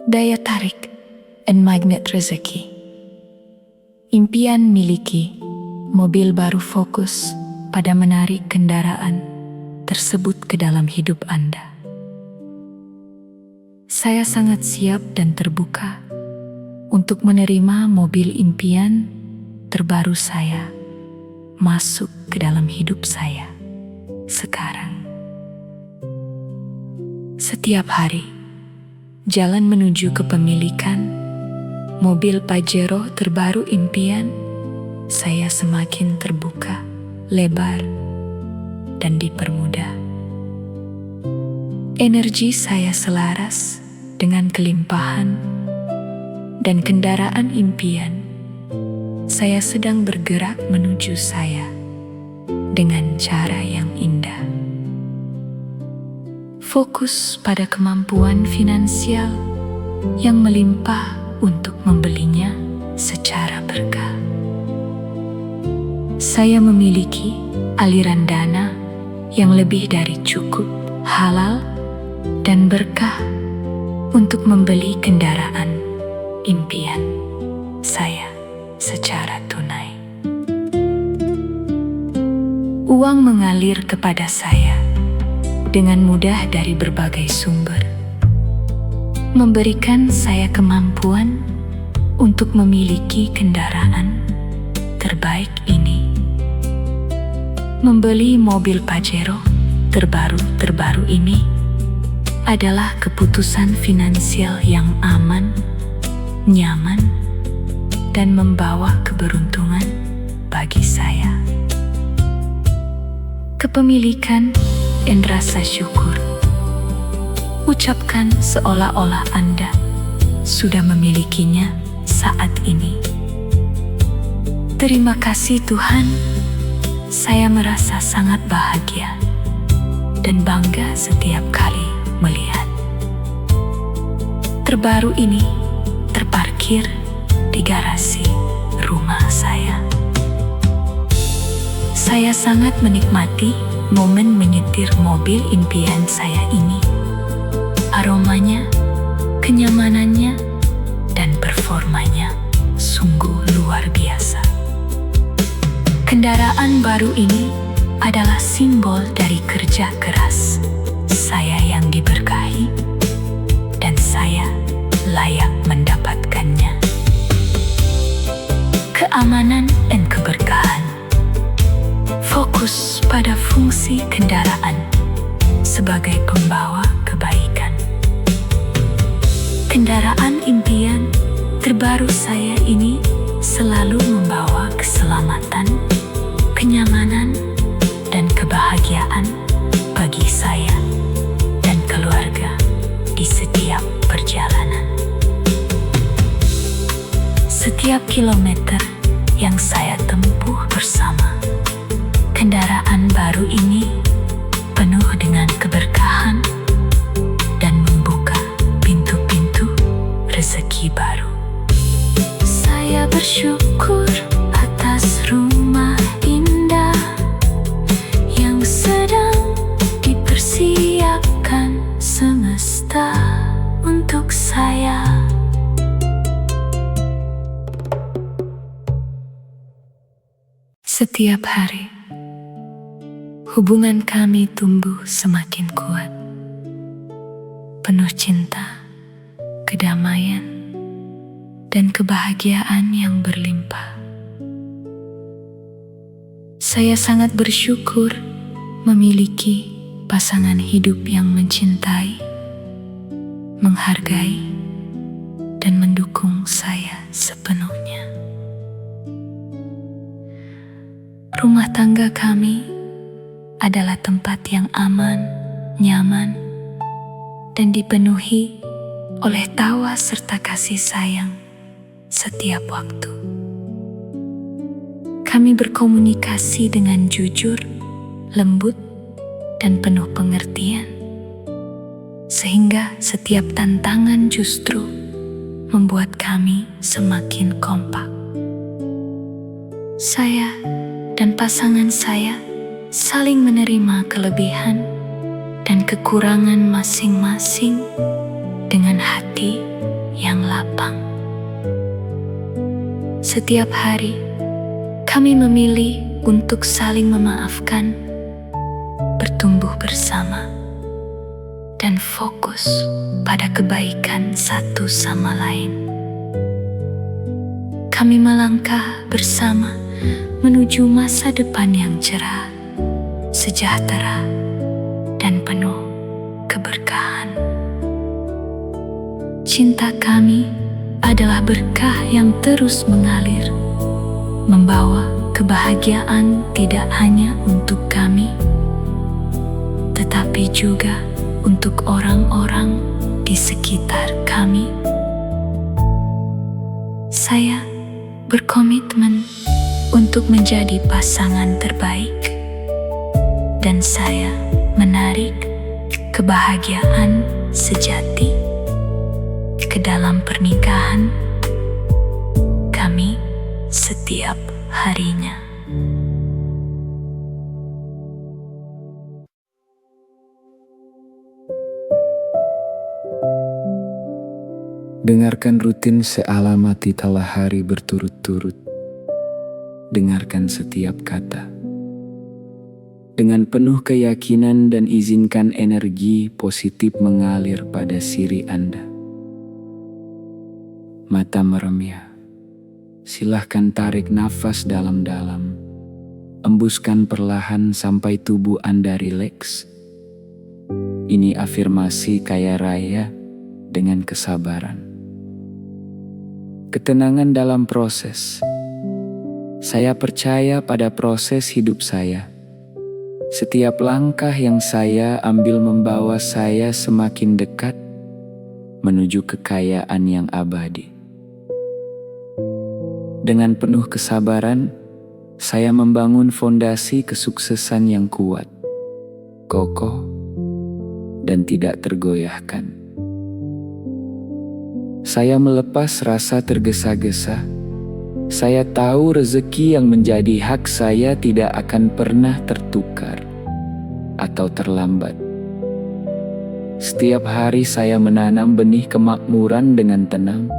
Daya tarik and magnet rezeki. Impian miliki mobil baru fokus pada menarik kendaraan tersebut ke dalam hidup Anda. Saya sangat siap dan terbuka untuk menerima mobil impian terbaru saya masuk ke dalam hidup saya sekarang. Setiap hari, jalan menuju kepemilikan mobil Pajero terbaru impian saya semakin terbuka, lebar, dan dipermudah. Energi saya selaras dengan kelimpahan dan kendaraan impian. Saya sedang bergerak menuju saya dengan cara yang indah. Fokus pada kemampuan finansial yang melimpah untuk membelinya secara berkah. Saya memiliki aliran dana yang lebih dari cukup, halal, dan berkah untuk membeli kendaraan impian saya secara tunai. Uang mengalir kepada saya dengan mudah dari berbagai sumber, memberikan saya kemampuan untuk memiliki kendaraan terbaik ini. Membeli mobil Pajero terbaru ini adalah keputusan finansial yang aman, nyaman, dan membawa keberuntungan bagi saya. Kepemilikan dan rasa syukur. Ucapkan seolah-olah Anda sudah memilikinya saat ini. Terima kasih Tuhan, saya merasa sangat bahagia dan bangga setiap kali melihat terbaru ini terparkir di garasi rumah saya. Saya sangat menikmati momen menyetir mobil impian saya ini. Aromanya, kenyamanannya, dan performanya sungguh luar biasa. Kendaraan baru ini adalah simbol dari kerja keras saya yang diberkahi, dan saya layak mendapatkannya. Keamanan dan keberkahan. Fokus pada fungsi kendaraan sebagai pembawa kebaikan. Kendaraan impian terbaru saya ini selalu membawa keselamatan, kenyamanan, dan kebahagiaan bagi saya dan keluarga di setiap perjalanan. Setiap kilometer yang saya tempuh bersama kendaraan baru ini penuh dengan keberkahan dan membuka pintu-pintu rezeki baru. Saya bersyukur atas rumah indah yang sedang dipersiapkan semesta untuk saya. Setiap hari, hubungan kami tumbuh semakin kuat, penuh cinta, kedamaian, dan kebahagiaan yang berlimpah. Saya sangat bersyukur memiliki pasangan hidup yang mencintai, menghargai, dan mendukung saya sepenuhnya. Rumah tangga kami adalah tempat yang aman, nyaman, dan dipenuhi oleh tawa serta kasih sayang setiap waktu. Kami berkomunikasi dengan jujur, lembut, dan penuh pengertian, sehingga setiap tantangan justru membuat kami semakin kompak. Saya dan pasangan saya saling menerima kelebihan dan kekurangan masing-masing dengan hati yang lapang. Setiap hari, kami memilih untuk saling memaafkan, bertumbuh bersama, dan fokus pada kebaikan satu sama lain. Kami melangkah bersama menuju masa depan yang cerah, sejahtera, dan penuh keberkahan. Cinta kami adalah berkah yang terus mengalir, membawa kebahagiaan tidak hanya untuk kami, tetapi juga untuk orang-orang di sekitar kami. Saya berkomitmen untuk menjadi pasangan terbaik, dan saya menarik kebahagiaan sejati ke dalam pernikahan kami setiap harinya. Dengarkan rutin sealamati telah hari berturut-turut. Dengarkan setiap kata dengan penuh keyakinan dan izinkan energi positif mengalir pada siri Anda. Mata merem ya. Silahkan tarik nafas dalam-dalam. Embuskan perlahan sampai tubuh Anda rileks. Ini afirmasi kaya raya dengan kesabaran. Ketenangan dalam proses. Saya percaya pada proses hidup saya. Setiap langkah yang saya ambil membawa saya semakin dekat menuju kekayaan yang abadi. Dengan penuh kesabaran, saya membangun fondasi kesuksesan yang kuat, kokoh, dan tidak tergoyahkan. Saya melepas rasa tergesa-gesa. Saya tahu rezeki yang menjadi hak saya tidak akan pernah tertukar atau terlambat. Setiap hari saya menanam benih kemakmuran dengan tenang.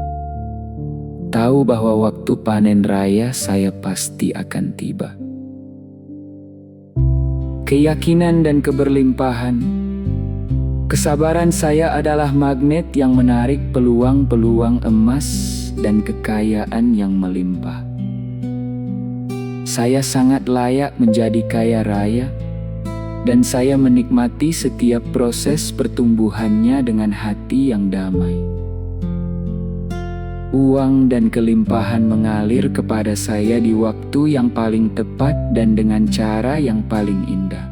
Tahu bahwa waktu panen raya saya pasti akan tiba. Keyakinan dan keberlimpahan. Kesabaran saya adalah magnet yang menarik peluang-peluang emas dan kekayaan yang melimpah. Saya sangat layak menjadi kaya raya, dan saya menikmati setiap proses pertumbuhannya dengan hati yang damai. Uang dan kelimpahan mengalir kepada saya di waktu yang paling tepat dan dengan cara yang paling indah.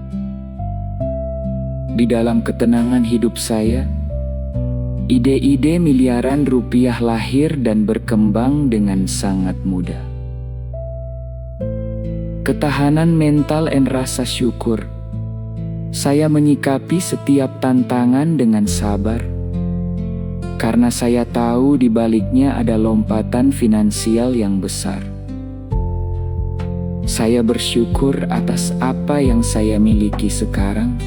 Di dalam ketenangan hidup saya, ide-ide miliaran rupiah lahir dan berkembang dengan sangat mudah. Ketahanan mental dan rasa syukur. Saya menyikapi setiap tantangan dengan sabar, karena saya tahu di baliknya ada lompatan finansial yang besar. Saya bersyukur atas apa yang saya miliki sekarang,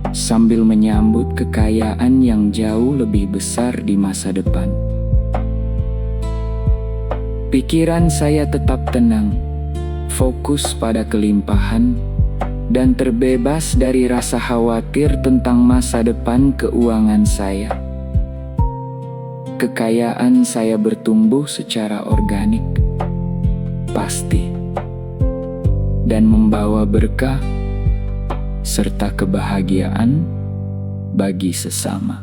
sambil menyambut kekayaan yang jauh lebih besar di masa depan. Pikiran saya tetap tenang, fokus pada kelimpahan, dan terbebas dari rasa khawatir tentang masa depan keuangan saya. Kekayaan saya bertumbuh secara organik, pasti, dan membawa berkah serta kebahagiaan bagi sesama.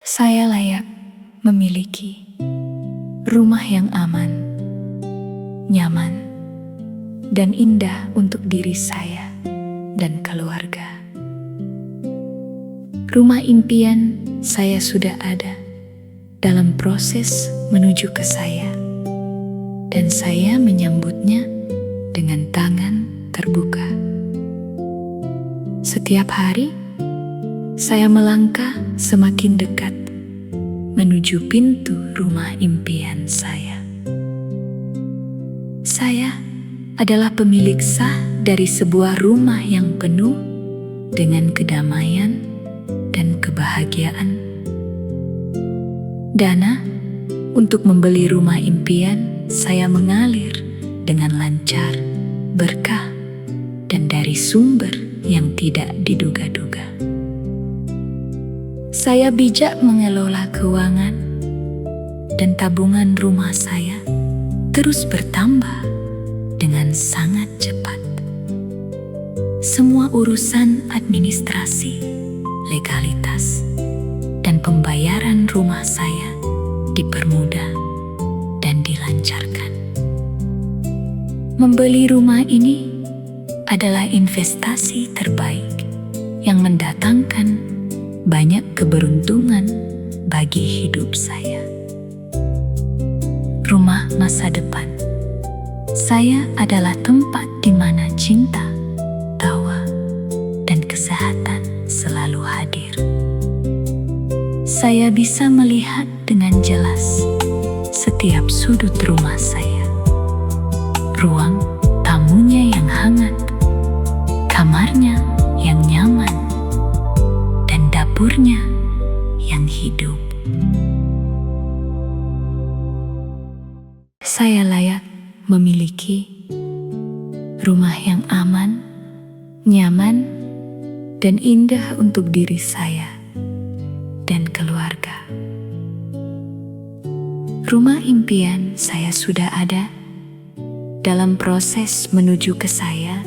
Saya layak memiliki rumah yang aman, nyaman, dan indah untuk diri saya dan keluarga. Rumah impian saya sudah ada dalam proses menuju ke saya, dan saya menyambutnya dengan tangan terbuka. Setiap hari, saya melangkah semakin dekat menuju pintu rumah impian saya. saya adalah pemilik sah dari sebuah rumah yang penuh dengan kedamaian dan kebahagiaan. Dana untuk membeli rumah impian saya mengalir dengan lancar, berkah, dan dari sumber yang tidak diduga-duga. Saya bijak mengelola keuangan, dan tabungan rumah saya terus bertambah dengan sangat cepat. Semua urusan administrasi, legalitas, dan pembayaran rumah saya dipermudah dan dilancarkan. Membeli rumah ini adalah investasi terbaik yang mendatangkan banyak keberuntungan bagi hidup saya. Rumah masa depan saya adalah tempat di mana cinta, tawa, dan kesehatan selalu hadir. Saya bisa melihat dengan jelas setiap sudut rumah saya. Ruang tamunya yang hangat, kamarnya yang nyaman, dan dapurnya yang hidup. Saya layak memiliki rumah yang aman, nyaman, dan indah untuk diri saya dan keluarga. Rumah impian saya sudah ada, dalam proses menuju ke saya,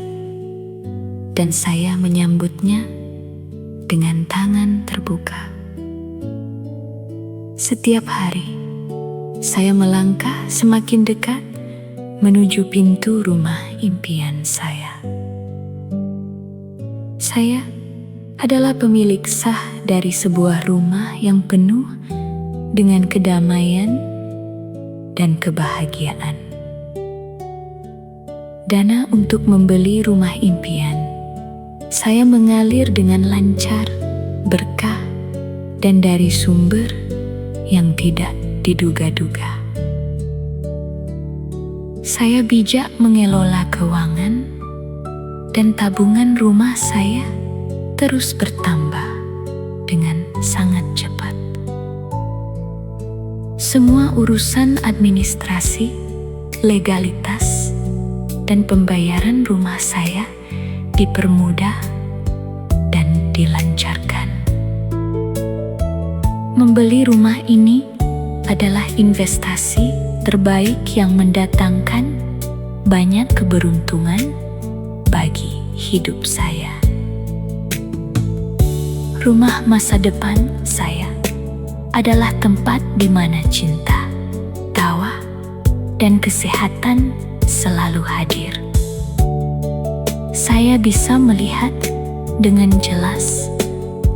dan saya menyambutnya dengan tangan terbuka. Setiap hari, saya melangkah semakin dekat menuju pintu rumah impian saya. Saya adalah pemilik sah dari sebuah rumah yang penuh dengan kedamaian dan kebahagiaan. Dana untuk membeli rumah impian saya mengalir dengan lancar, berkah, dan dari sumber yang tidak diduga-duga. Saya bijak mengelola keuangan, dan tabungan rumah saya terus bertambah dengan sangat cepat. Semua urusan administrasi, legalitas, dan pembayaran rumah saya dipermudah dan dilancarkan. Membeli rumah ini adalah investasi terbaik yang mendatangkan banyak keberuntungan bagi hidup saya. Rumah masa depan saya adalah tempat di mana cinta, tawa, dan kesehatan selalu hadir. Saya bisa melihat dengan jelas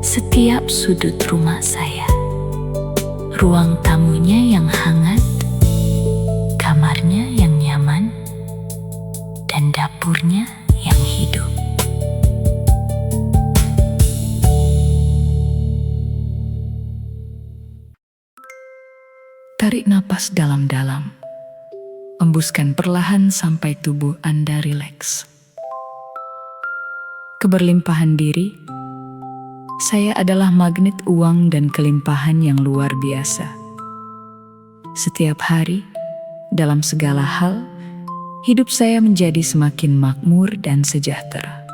setiap sudut rumah saya. Ruang tamunya yang hangat, kamarnya yang nyaman, dan dapurnya yang hidup. Tarik napas dalam-dalam. Embuskan perlahan sampai tubuh Anda rileks. Keberlimpahan diri, saya adalah magnet uang dan kelimpahan yang luar biasa. Setiap hari, dalam segala hal, hidup saya menjadi semakin makmur dan sejahtera.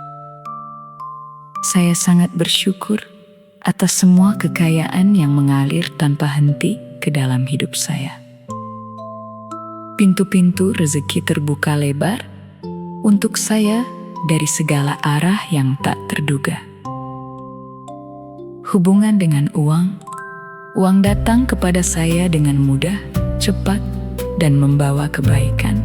Saya sangat bersyukur atas semua kekayaan yang mengalir tanpa henti ke dalam hidup saya. Pintu-pintu rezeki terbuka lebar untuk saya dari segala arah yang tak terduga. Hubungan dengan uang datang kepada saya dengan mudah, cepat, dan membawa kebaikan.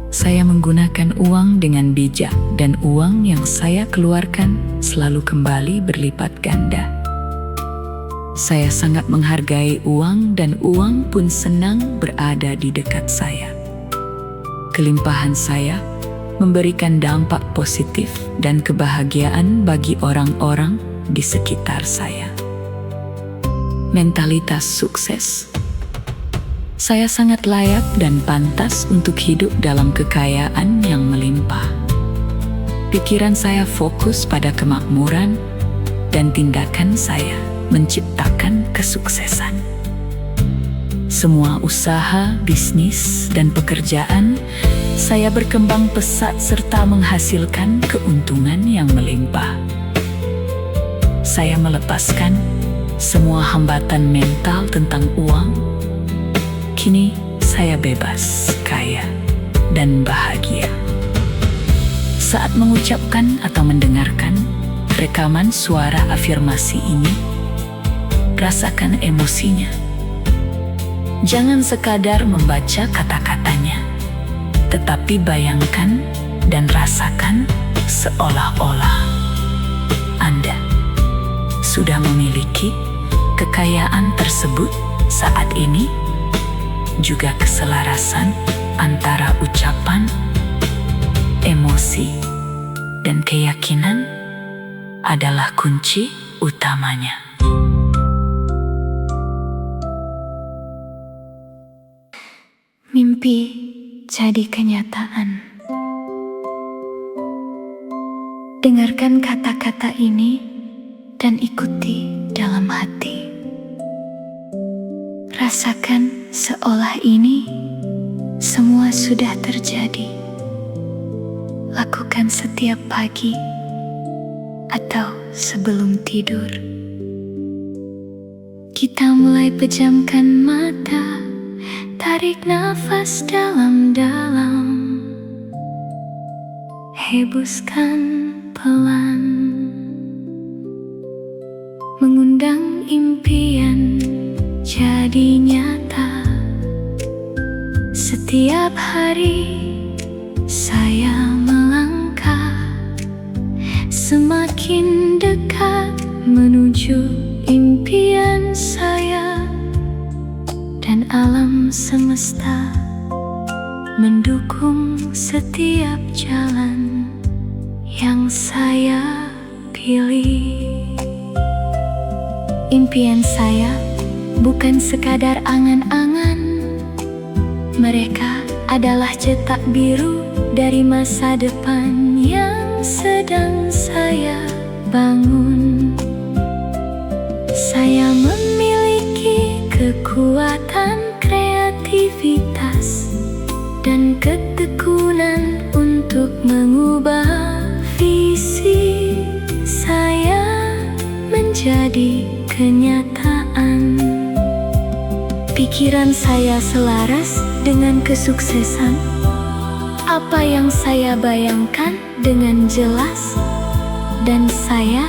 Saya menggunakan uang dengan bijak dan uang yang saya keluarkan selalu kembali berlipat ganda. Saya sangat menghargai uang dan uang pun senang berada di dekat saya. Kelimpahan saya memberikan dampak positif dan kebahagiaan bagi orang-orang di sekitar saya. Mentalitas sukses. Saya sangat layak dan pantas untuk hidup dalam kekayaan yang melimpah. Pikiran saya fokus pada kemakmuran, dan tindakan saya menciptakan kesuksesan. Semua usaha, bisnis, dan pekerjaan saya berkembang pesat serta menghasilkan keuntungan yang melimpah. Saya melepaskan semua hambatan mental tentang uang. Kini saya bebas, kaya, dan bahagia. Saat mengucapkan atau mendengarkan rekaman suara afirmasi ini, rasakan emosinya. Jangan sekadar membaca kata-katanya, tetapi bayangkan dan rasakan seolah-olah Anda sudah memiliki kekayaan tersebut saat ini. Juga keselarasan antara ucapan, emosi, dan keyakinan adalah kunci utamanya. Mimpi jadi kenyataan. Dengarkan kata-kata ini dan ikuti dalam hati. Rasakan seolah ini semua sudah terjadi. Lakukan setiap pagi atau sebelum tidur. Kita mulai pejamkan mata, tarik nafas dalam-dalam, hembuskan pelan, mengundang impian jadi nyata. Setiap hari saya melangkah semakin dekat menuju impian saya, dan alam semesta mendukung setiap jalan yang saya pilih. Impian saya bukan sekadar angan-angan. Mereka adalah cetak biru dari masa depan yang sedang saya bangun. Saya memiliki kekuatan kreativitas dan ketekunan untuk mengubah visi saya menjadi kenyataan. Pikiran saya selaras dengan kesuksesan. Apa yang saya bayangkan dengan jelas, dan saya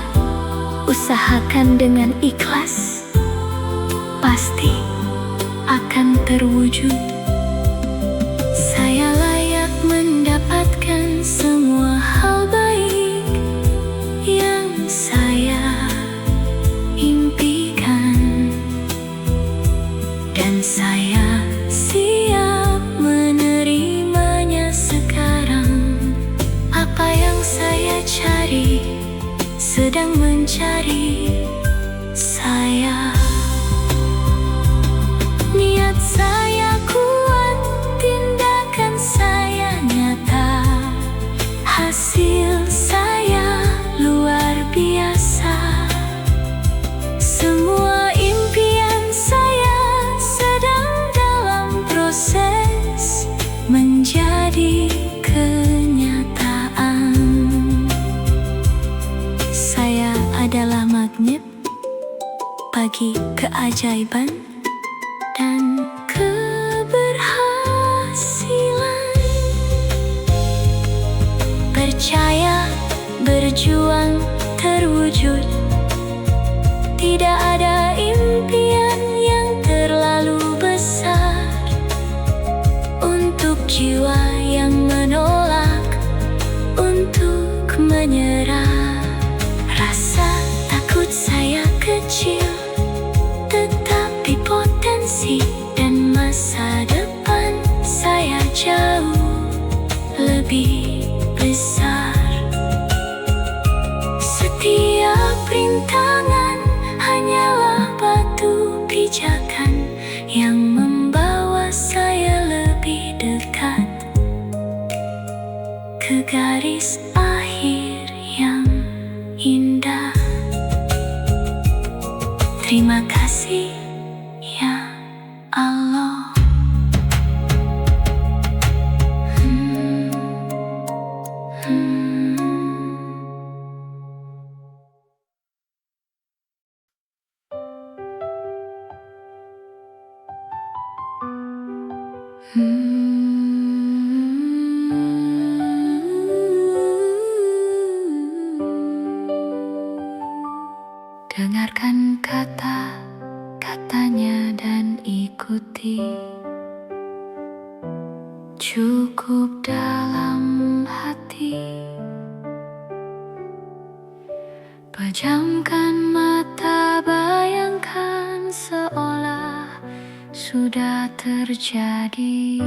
usahakan dengan ikhlas, pasti akan terwujud. Saya layak mendapatkan semua hal baik yang saya impikan, dan saya siap menerimanya sekarang. Apa yang saya cari, sedang mencari saya. Niat saya kuat, tindakan saya nyata, hasil saya luar biasa. Semua impian saya sedang dalam proses menjadi kenyataan. Saya adalah magnet bagi keajaiban dan keberhasilan. Percaya, berjuang, terwujud. Tidak ada impian yang terlalu besar untuk jiwa yang menolak untuk menyerah. Rasa takut saya kecil, tetapi potensi dan masa depan saya jauh lebih besar. Setiap rintangan hanyalah batu pijakan yang membawa ke garis akhir yang indah. Terima kasih ya Allah. Dengarkan kata-katanya dan ikuti. Cukup dalam hati. Pejamkan mata, bayangkan seolah sudah terjadi.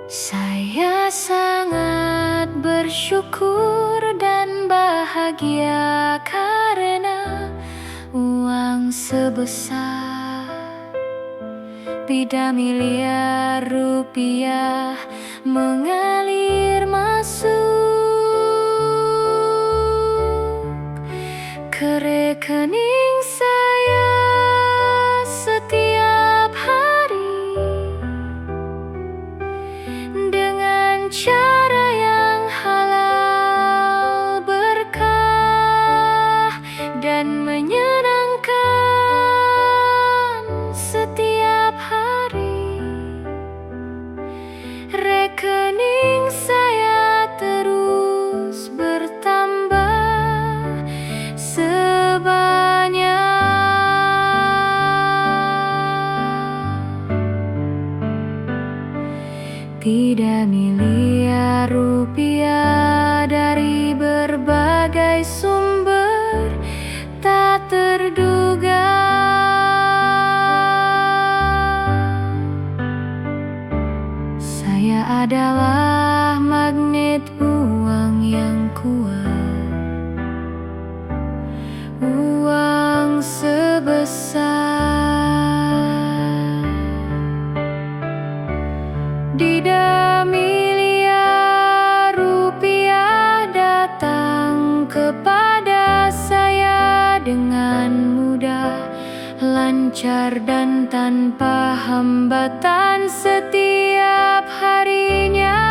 Saya sangat bersyukur dan bahagia karena uang sebesar miliar rupiah mengalir masuk ke rekening saya setiap hari dengan cara yang halal, berkah dan menyenangkan setiap hari. Rekening saya terus bertambah tidak miliar rupiah dari berbagai sumber tak terduga. Saya adalah magnet uang yang kuat. Uang sebesar tidak miliar rupiah datang kepada saya dengan mudah, lancar dan tanpa hambatan setiap harinya.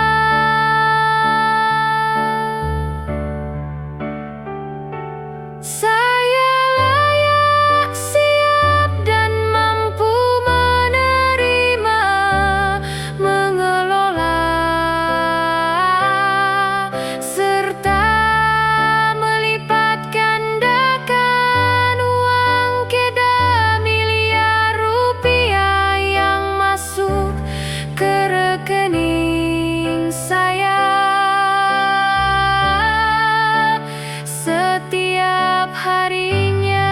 Saya layak, siap dan mampu menerima, mengelola serta melipat gandakan uang keda miliar rupiah yang masuk ke rekening saya setiap harinya.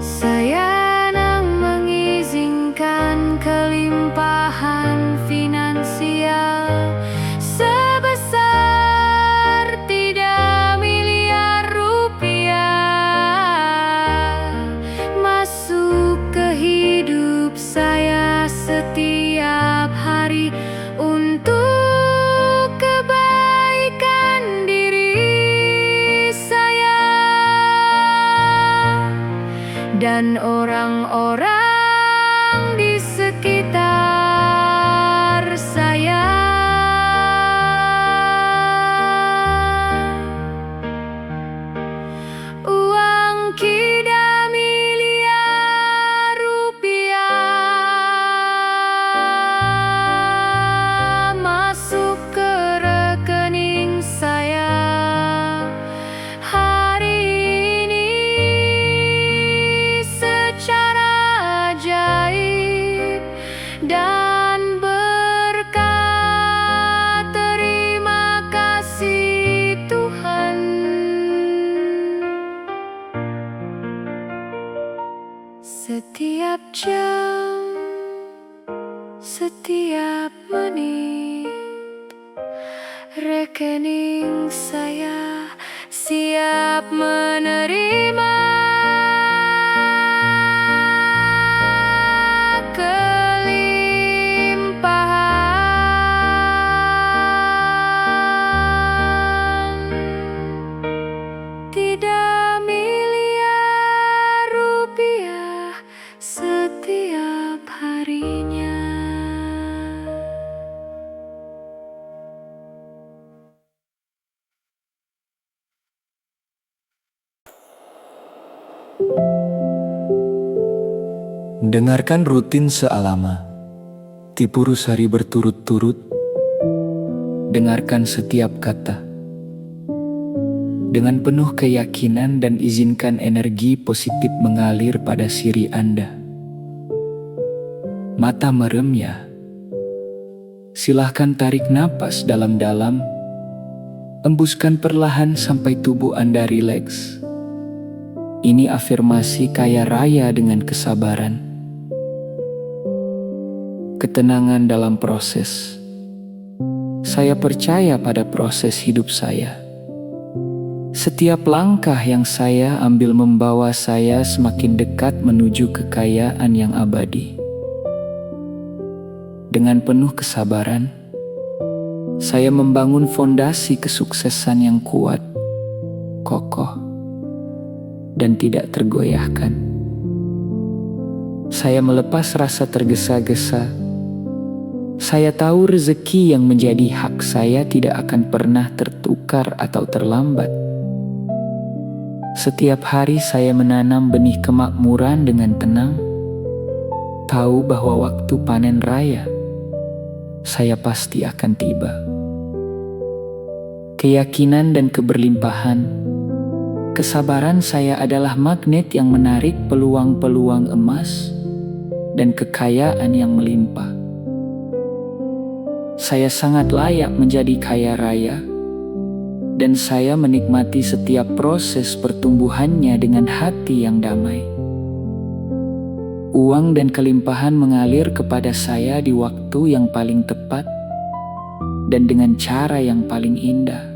Saya mengizinkan kelimpahan finansial sebesar tidak miliar rupiah masuk ke hidup saya setiap hari untuk kebaikan diri saya dan orang-orang di sekitar saya. Uang kida miliar rupiah masuk ke rekening saya hari ini secara ajaib dan berkat. Terima kasih Tuhan. Setiap jam, setiap menit, rekening saya siap menerima kelimpahan. Tidak miliar rupiah setiap harinya. Dengarkan rutin sealama, Tipurus hari berturut-turut. Dengarkan setiap kata dengan penuh keyakinan dan izinkan energi positif mengalir pada siri Anda. Mata merem ya. Silahkan tarik napas dalam-dalam. Embuskan perlahan sampai tubuh Anda rileks. Ini afirmasi kaya raya dengan kesabaran. Ketenangan dalam proses. Saya percaya pada proses hidup saya. Setiap langkah yang saya ambil membawa saya semakin dekat menuju kekayaan yang abadi. Dengan penuh kesabaran, saya membangun fondasi kesuksesan yang kuat, kokoh, dan tidak tergoyahkan. Saya melepas rasa tergesa-gesa. Saya tahu rezeki yang menjadi hak saya tidak akan pernah tertukar atau terlambat. Setiap hari saya menanam benih kemakmuran dengan tenang, tahu bahwa waktu panen raya saya pasti akan tiba. Keyakinan dan keberlimpahan, kesabaran saya adalah magnet yang menarik peluang-peluang emas dan kekayaan yang melimpah. Saya sangat layak menjadi kaya raya, dan saya menikmati setiap proses pertumbuhannya dengan hati yang damai. Uang dan kelimpahan mengalir kepada saya di waktu yang paling tepat dan dengan cara yang paling indah.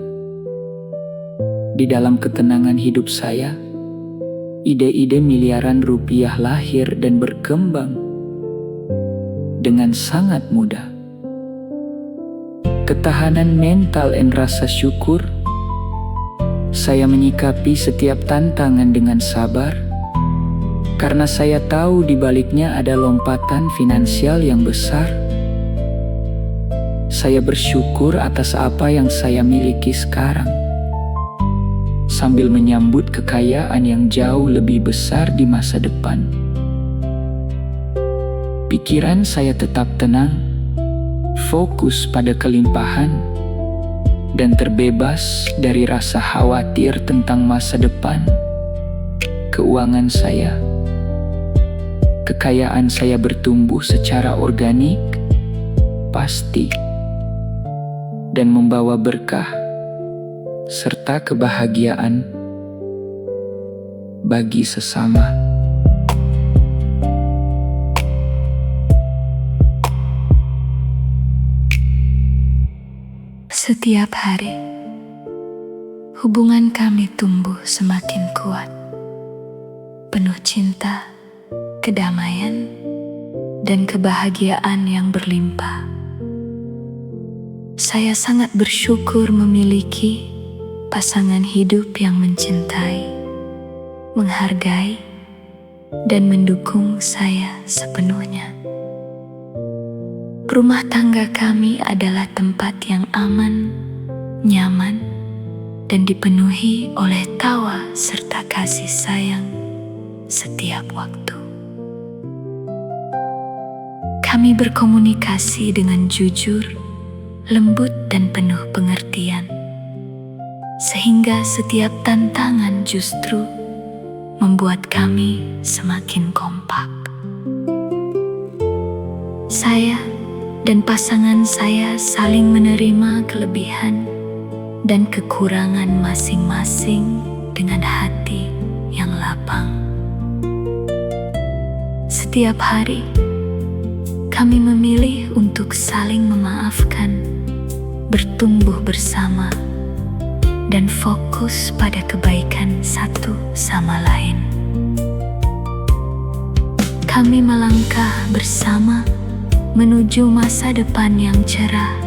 Di dalam ketenangan hidup saya, ide-ide miliaran rupiah lahir dan berkembang dengan sangat mudah. Ketahanan mental dan rasa syukur, saya menyikapi setiap tantangan dengan sabar, karena saya tahu di baliknya ada lompatan finansial yang besar. Saya bersyukur atas apa yang saya miliki sekarang, sambil menyambut kekayaan yang jauh lebih besar di masa depan. Pikiran saya tetap tenang, fokus pada kelimpahan, dan terbebas dari rasa khawatir tentang masa depan. Keuangan saya, kekayaan saya bertumbuh secara organik, pasti, dan membawa berkah serta kebahagiaan bagi sesama. Setiap hari, hubungan kami tumbuh semakin kuat, penuh cinta, kedamaian, dan kebahagiaan yang berlimpah. Saya sangat bersyukur memiliki pasangan hidup yang mencintai, menghargai, dan mendukung saya sepenuhnya. Rumah tangga kami adalah tempat yang aman, nyaman, dan dipenuhi oleh tawa serta kasih sayang setiap waktu. Kami berkomunikasi dengan jujur, lembut, dan penuh pengertian, sehingga setiap tantangan justru membuat kami semakin kompak. Saya dan pasangan saya saling menerima kelebihan dan kekurangan masing-masing dengan hati yang lapang. Setiap hari, kami memilih untuk saling memaafkan, bertumbuh bersama, dan fokus pada kebaikan satu sama lain. Kami melangkah bersama menuju masa depan yang cerah,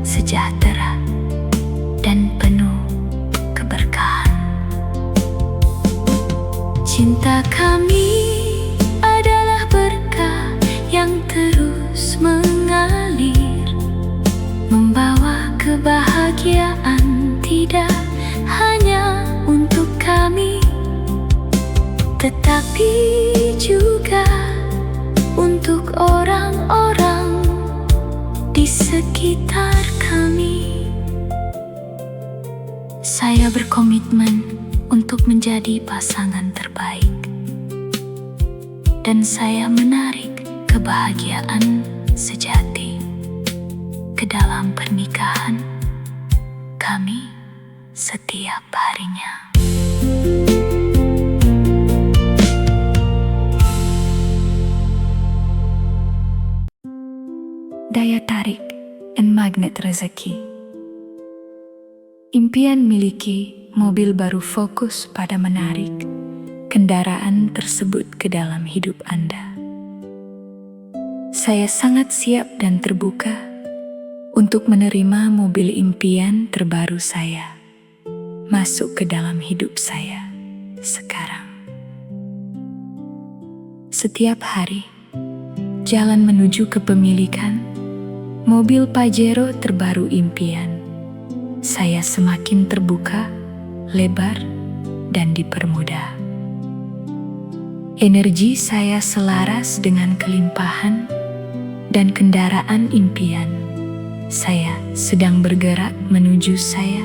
sejahtera, dan penuh keberkahan. Cinta kami adalah berkah yang terus mengalir, membawa kebahagiaan tidak hanya untuk kami, tetapi juga untuk orang-orang di sekitar kami. Saya berkomitmen untuk menjadi pasangan terbaik, dan saya menarik kebahagiaan sejati ke dalam pernikahan kami setiap harinya. Daya tarik dan magnet rezeki. Impian miliki mobil baru fokus pada menarik kendaraan tersebut ke dalam hidup Anda. Saya sangat siap dan terbuka untuk menerima mobil impian terbaru saya masuk ke dalam hidup saya sekarang. Setiap hari, jalan menuju kepemilikan mobil Pajero terbaru impian, saya semakin terbuka, lebar, dan dipermudah. Energi saya selaras dengan kelimpahan dan kendaraan impian. Saya sedang bergerak menuju saya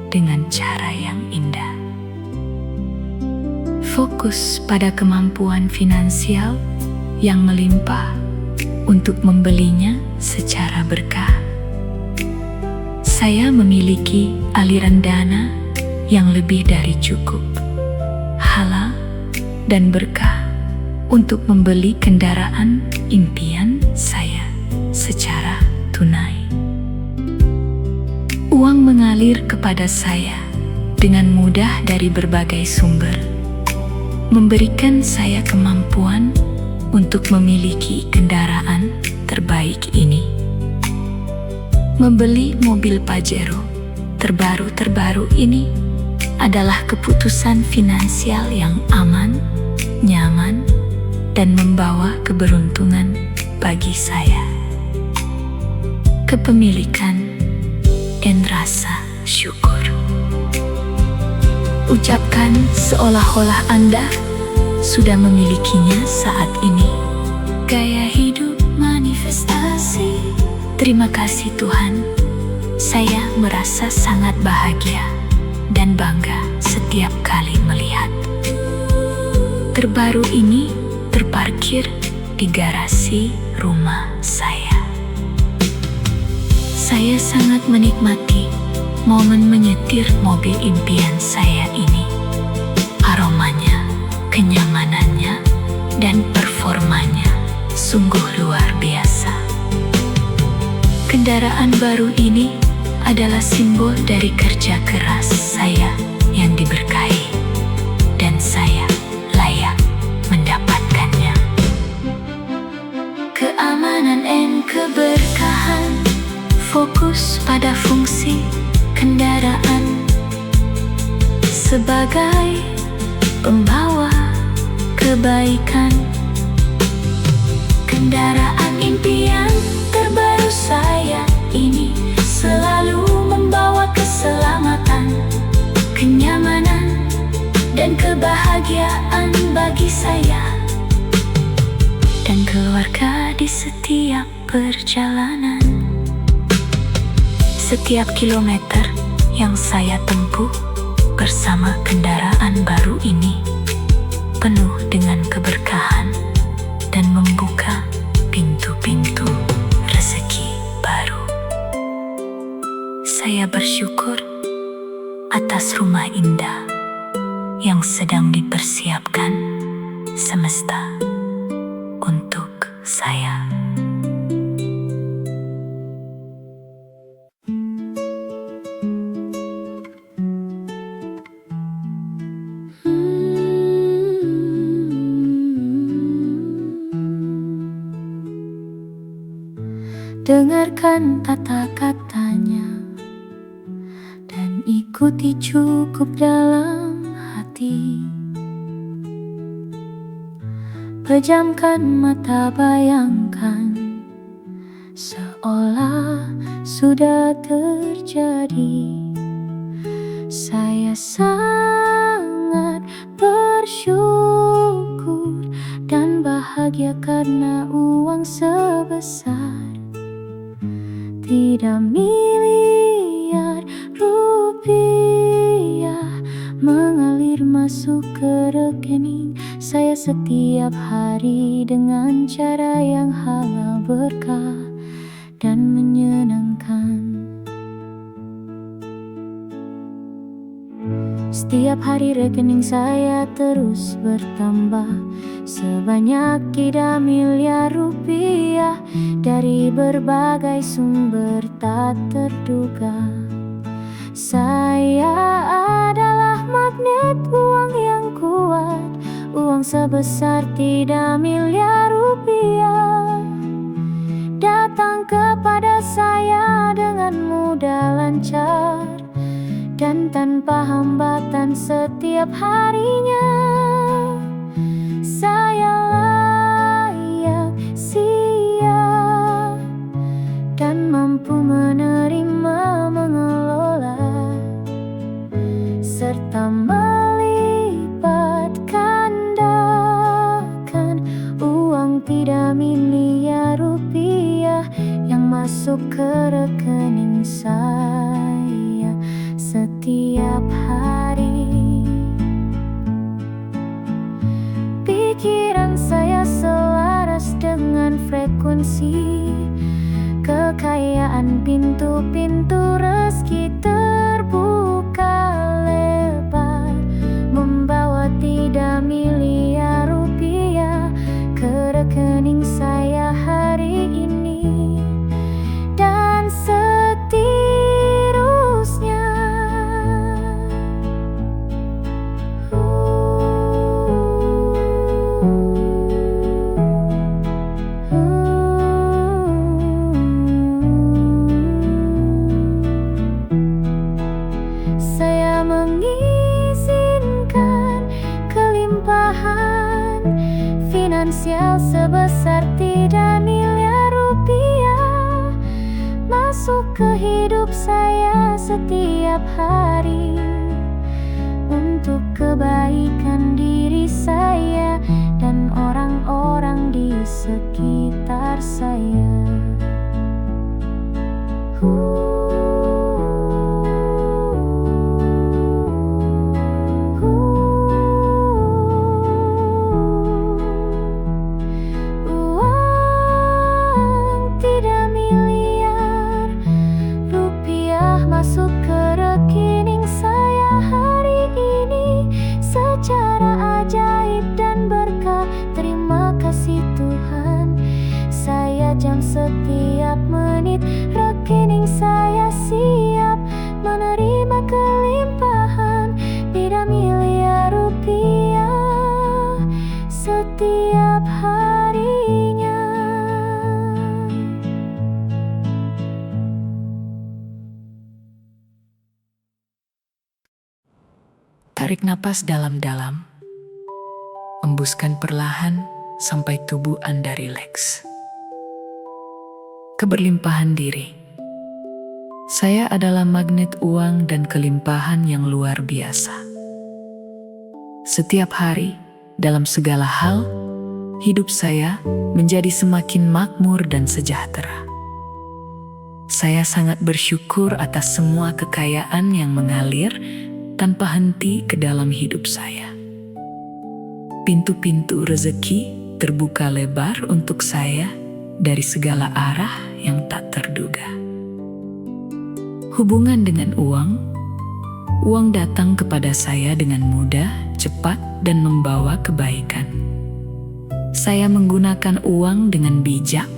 dengan cara yang indah. Fokus pada kemampuan finansial yang melimpah untuk membelinya secara berkah. Saya memiliki aliran dana yang lebih dari cukup, halal dan berkah untuk membeli kendaraan impian saya secara tunai. Uang mengalir kepada saya dengan mudah dari berbagai sumber, memberikan saya kemampuan untuk memiliki kendaraan terbaik ini. Membeli mobil Pajero terbaru ini adalah keputusan finansial yang aman, nyaman, dan membawa keberuntungan bagi saya. Kepemilikan dan rasa syukur. Ucapkan seolah-olah Anda sudah memilikinya saat ini. Gaya hidup manifestasi. Terima kasih Tuhan, saya merasa sangat bahagia dan bangga setiap kali melihat terbaru ini terparkir di garasi rumah saya. Saya sangat menikmati momen menyetir mobil impian saya ini. Aromanya, kenyamanannya, dan performanya sungguh luar biasa. Kendaraan baru ini adalah simbol dari kerja keras saya yang diberkahi, dan saya layak mendapatkannya. Keamanan dan keberkahan, fokus pada fungsi kendaraan sebagai pembawa kebaikan. Kendaraan impian terbaru saya ini selalu membawa keselamatan, kenyamanan, dan kebahagiaan bagi saya dan keluarga di setiap perjalanan. Setiap kilometer yang saya tempuh bersama kendaraan baru ini penuh dengan keberkahan dan membuka pintu-pintu rezeki baru. Saya bersyukur atas rumah indah yang sedang dipersiapkan semesta untuk saya. Dengarkan kata-katanya dan ikuti cukup dalam hati. Pejamkan mata, bayangkan seolah sudah terjadi. Saya sangat bersyukur dan bahagia karena uang sebesar 3 miliar rupiah mengalir masuk ke rekening saya setiap hari dengan cara yang halal, berkah, dan menyenangkan. Setiap hari rekening saya terus bertambah sebanyak 3 miliar rupiah dari berbagai sumber tak terduga. Saya adalah magnet uang yang kuat, uang sebesar 3 miliar rupiah datang kepada saya dengan mudah, lancar, dan tanpa hambatan setiap harinya. Saya layak, siap, dan mampu menerima, mengelola, serta melipat gandakan uang 3 miliar rupiah yang masuk ke rekening saya setiap hari. Pikiran saya selaras dengan frekuensi kekayaan, pintu-pintu rezeki terbuka lebar, membawa 3 miliar rupiah ke rekening saya hari ini dan seterusnya. Saya mengizinkan kelimpahan finansial sebesar 3 miliar rupiah masuk ke hidup saya setiap hari untuk kebaikan diri saya dan orang-orang di sekitar saya. Uang 3 miliar rupiah masuk ke rekening saya hari ini secara ajaib dan berkah. Terima kasih Tuhan, saya jam setiap menit rekening saya siap menerima kelimpahan 3 miliar rupiah setiap harinya. Tarik napas dalam-dalam, embuskan perlahan sampai tubuh Anda rileks. Keberlimpahan diri. Saya adalah magnet uang dan kelimpahan yang luar biasa. Setiap hari, dalam segala hal, hidup saya menjadi semakin makmur dan sejahtera. Saya sangat bersyukur atas semua kekayaan yang mengalir tanpa henti ke dalam hidup saya. Pintu-pintu rezeki terbuka lebar untuk saya dari segala arah yang tak terduga. Hubungan dengan uang datang kepada saya dengan mudah, cepat, dan membawa kebaikan. Saya menggunakan uang dengan bijak,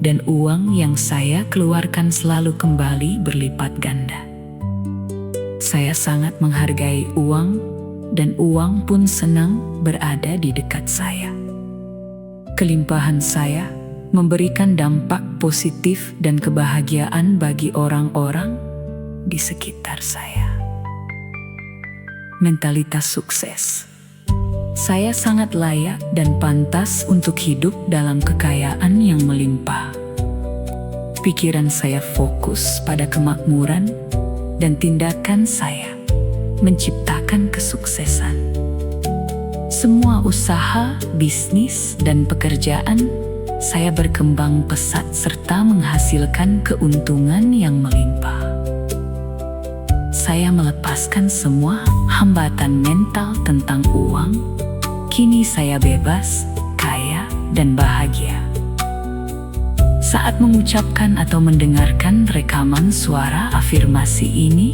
dan uang yang saya keluarkan selalu kembali berlipat ganda. Saya sangat menghargai uang, dan uang pun senang berada di dekat saya. Kelimpahan saya memberikan dampak positif dan kebahagiaan bagi orang-orang di sekitar saya. Mentalitas sukses. Saya sangat layak dan pantas untuk hidup dalam kekayaan yang melimpah. Pikiran saya fokus pada kemakmuran dan tindakan saya menciptakan kesuksesan. Semua usaha, bisnis, dan pekerjaan saya berkembang pesat serta menghasilkan keuntungan yang melimpah. Saya melepaskan semua hambatan mental tentang uang. Kini saya bebas, kaya, dan bahagia. Saat mengucapkan atau mendengarkan rekaman suara afirmasi ini,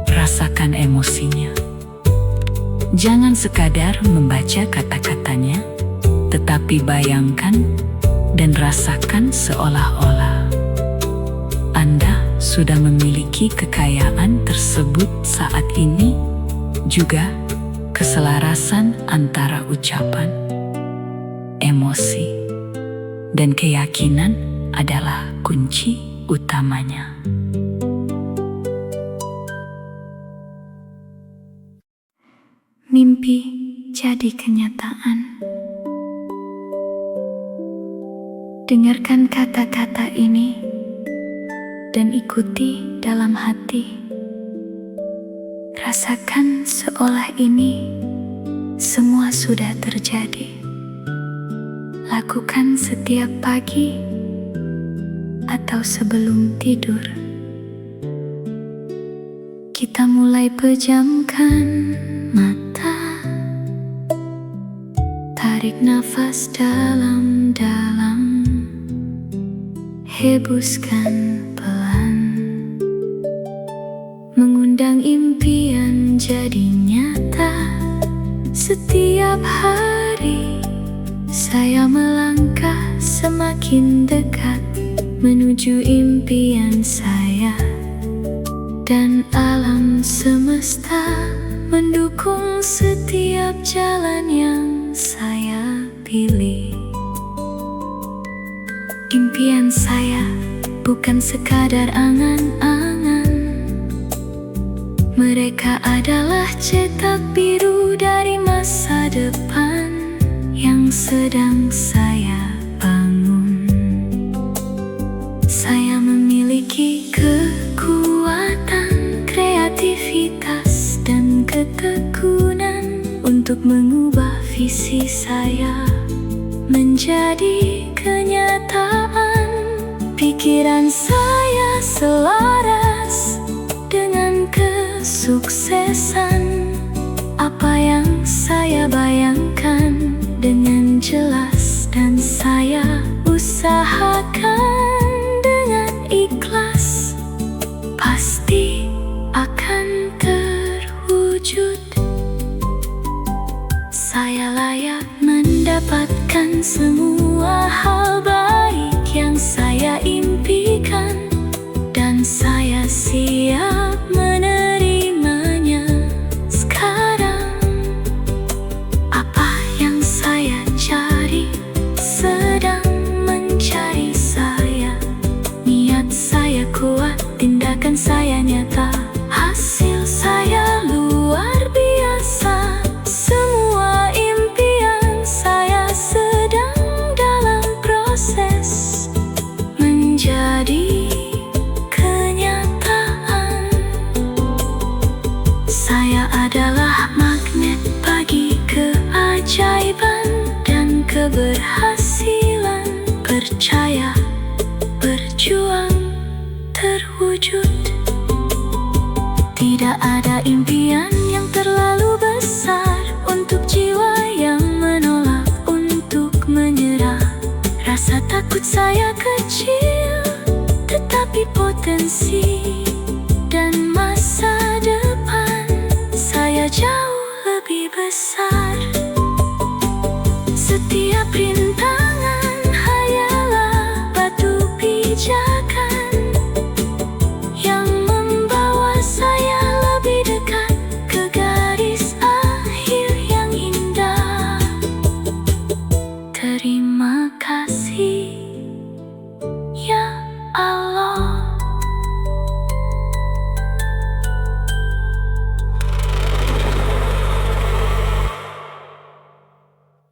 rasakan emosinya. Jangan sekadar membaca kata-katanya, tetapi bayangkan dan rasakan seolah-olah Anda sudah memiliki kekayaan tersebut saat ini. Juga keselarasan antara ucapan, emosi, dan keyakinan adalah kunci utamanya. Mimpi jadi kenyataan. Dengarkan kata-kata ini dan ikuti dalam hati. Rasakan seolah ini semua sudah terjadi. Lakukan setiap pagi atau sebelum tidur. Kita mulai pejamkan mata. Tarik nafas dalam-dalam. Hembuskan pelan. Mengundang impian jadi nyata. Setiap hari saya melangkah semakin dekat menuju impian saya, dan alam semesta mendukung setiap jalan yang saya pilih. Impian saya bukan sekadar angan-angan. Mereka adalah cetak biru dari masa depan yang sedang saya bangun. Saya memiliki kekuatan, kreativitas, dan ketekunan untuk mengubah visi saya menjadi kenyataan. Pikiran saya selaras dengan kesuksesan. Apa yang saya bayangkan dengan jelas, dan saya usahakan dengan ikhlas, pasti akan terwujud. Saya layak mendapatkan semua hal baik yang saya impikan, dan saya siap menerimanya sekarang. Apa yang saya cari sedang mencari saya. Niat saya kuat, tindakan saya nyata, hasil saya luar biasa. Semua impian saya sedang dalam proses menjadi kenyataan. Saya adalah magnet bagi keajaiban dan keberhasilan. Percaya, berjuang, terwujud. Tidak ada impian yang terlalu besar untuk jiwa yang menolak untuk menyerah. Rasa takut saya kecil, tetapi potensi dan masa depan saya jauh lebih besar. Setiap rindu